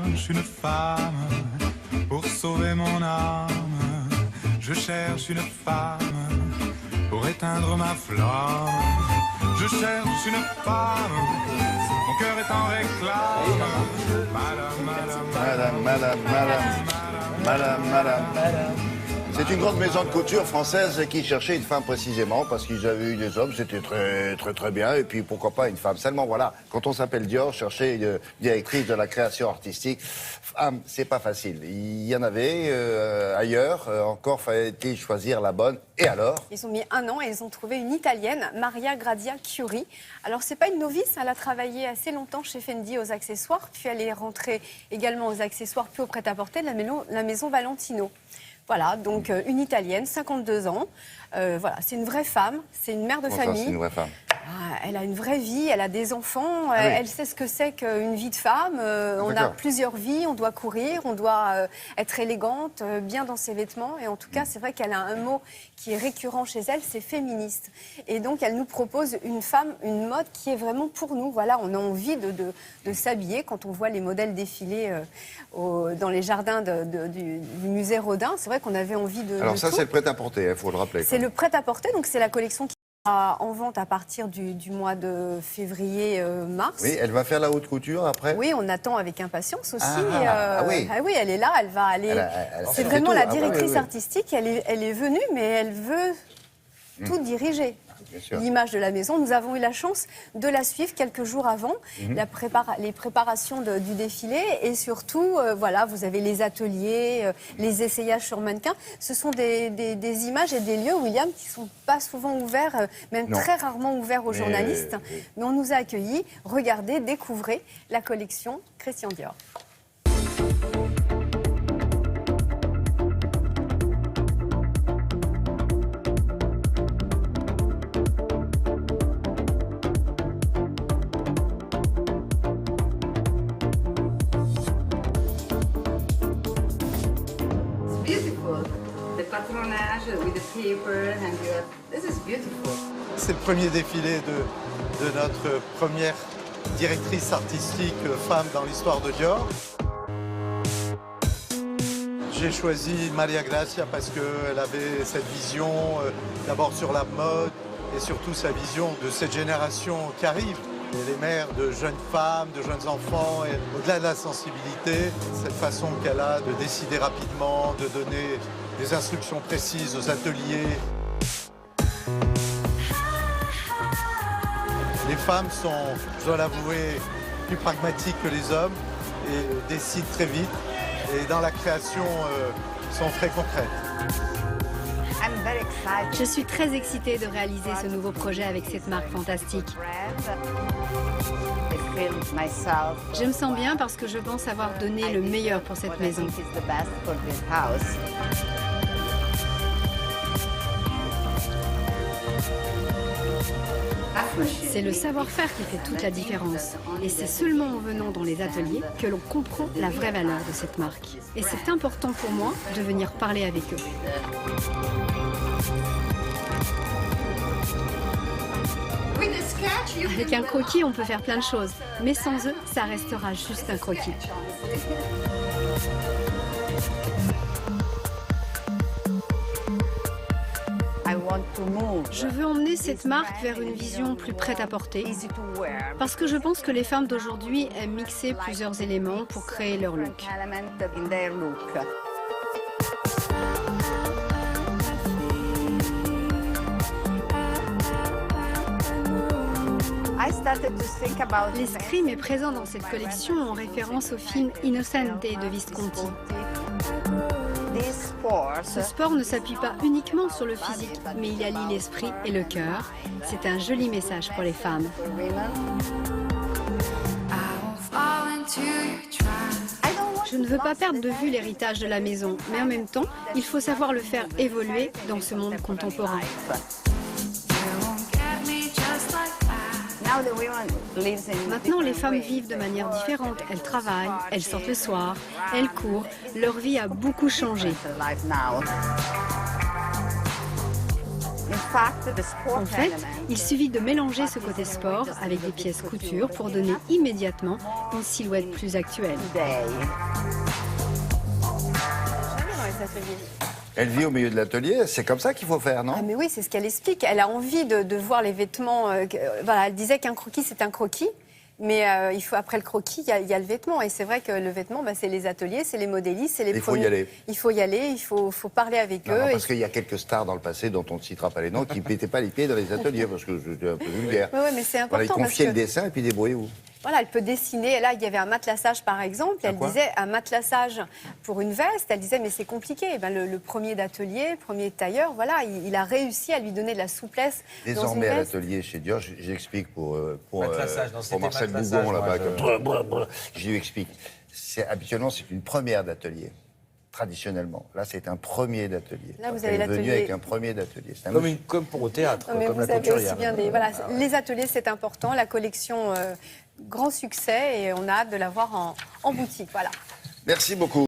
cherche une femme pour sauver mon âme. Je cherche une femme pour éteindre ma flamme. Je cherche une femme, mon cœur est en réclame. Madame. C'est une grande maison de couture française qui cherchait une femme précisément parce qu'ils avaient eu des hommes, c'était très bien. Et puis pourquoi pas une femme. Seulement voilà, quand on s'appelle Dior, chercher une directrice de la création artistique, femme, c'est pas facile. Il y en avait ailleurs, encore fallait-il choisir la bonne. Et alors? Ils ont mis 1 an et ils ont trouvé une Italienne, Maria Grazia Chiuri. Alors c'est pas une novice, elle a travaillé assez longtemps chez Fendi aux accessoires, puis elle est rentrée également aux accessoires puis au prêt-à-porter de la maison Valentino. Voilà, donc une Italienne, 52 ans. Voilà, c'est une vraie femme, c'est une mère de famille. C'est une vraie femme. Elle a une vraie vie, elle a des enfants, elle sait ce que c'est qu'une vie de femme. On a plusieurs vies, on doit courir, on doit être élégante, bien dans ses vêtements. Et en tout cas, c'est vrai qu'elle a un mot qui est récurrent chez elle, c'est féministe. Et donc, elle nous propose une femme, une mode qui est vraiment pour nous. Voilà, on a envie de s'habiller quand on voit les modèles défiler dans les jardins du musée Rodin. C'est vrai qu'on avait envie de... Alors ça, c'est le prêt-à-porter, il faut le rappeler. C'est le prêt-à-porter, donc c'est la collection qui en vente à partir du mois de février-mars. Oui, elle va faire la haute couture après? Oui, on attend avec impatience aussi. Oui. Oui, elle est là, elle va aller... C'est vraiment la directrice artistique, elle est venue, mais elle veut tout diriger. L'image de la maison. Nous avons eu la chance de la suivre quelques jours avant les préparations du défilé et surtout, voilà, vous avez les ateliers, les essayages sur mannequin. Ce sont des images et des lieux, William, qui ne sont pas souvent ouverts, même très rarement ouverts aux journalistes. Mais on nous a accueillis. Regardez, découvrez la collection Christian Dior. C'est le premier défilé de notre première directrice artistique femme dans l'histoire de Dior. J'ai choisi Maria Grazia parce qu'elle avait cette vision d'abord sur la mode et surtout sa vision de cette génération qui arrive. Et les mères de jeunes femmes, de jeunes enfants, et au-delà de la sensibilité, cette façon qu'elle a de décider rapidement, de donner des instructions précises aux ateliers. Les femmes sont, je dois l'avouer, plus pragmatiques que les hommes et décident très vite. Et dans la création, sont très concrètes. Je suis très excitée de réaliser ce nouveau projet avec cette marque fantastique. Je me sens bien parce que je pense avoir donné le meilleur pour cette maison. C'est le savoir-faire qui fait toute la différence. Et c'est seulement en venant dans les ateliers que l'on comprend la vraie valeur de cette marque. Et c'est important pour moi de venir parler avec eux. Avec un croquis, on peut faire plein de choses. Mais sans eux, ça restera juste un croquis. Je veux emmener cette marque vers une vision plus prête à porter, parce que je pense que les femmes d'aujourd'hui aiment mixer plusieurs éléments pour créer leur look. L'escrime est présent dans cette collection en référence au film Innocente de Visconti. Ce sport ne s'appuie pas uniquement sur le physique, mais il allie l'esprit et le cœur. C'est un joli message pour les femmes. Je ne veux pas perdre de vue l'héritage de la maison, mais en même temps, il faut savoir le faire évoluer dans ce monde contemporain. Maintenant, les femmes vivent de manière différente. Elles travaillent, elles sortent le soir, elles courent. Leur vie a beaucoup changé. En fait, il suffit de mélanger ce côté sport avec des pièces couture pour donner immédiatement une silhouette plus actuelle. Elle vit au milieu de l'atelier, c'est comme ça qu'il faut faire, non? Ah mais oui, c'est ce qu'elle explique. Elle a envie de voir les vêtements. Voilà, elle disait qu'un croquis, c'est un croquis. Mais il faut, après le croquis, il y a le vêtement. Et c'est vrai que le vêtement, c'est les ateliers, c'est les modélistes, c'est les premiers. Il faut y aller. Il faut y aller, il faut parler avec eux. Non, parce qu'il y a quelques stars dans le passé dont on ne citera pas les noms qui ne mettaient pas les pieds dans les ateliers, parce que c'était un peu vulgaire. Oui, mais c'est important. Voilà, ils confiaient parce le dessin et puis débrouillez-vous. Voilà, elle peut dessiner. Et là, il y avait un matelassage, par exemple. Elle disait un matelassage pour une veste. Elle disait, mais c'est compliqué. Et ben, le premier d'atelier, le premier tailleur, voilà, il a réussi à lui donner de la souplesse. Désormais, à l'atelier chez Dior, j'explique pour Marcel Bougon, là-bas, je lui explique. Habituellement, c'est une première d'atelier. Traditionnellement. Là, c'est un premier d'atelier. Là, vous avez l'atelier. venu avec un premier d'atelier. Comme pour au théâtre, non, comme vous la avez couturière. aussi bien voilà, les ateliers, c'est important. La collection, grand succès. Et on a hâte de la voir en boutique. Voilà. Merci beaucoup.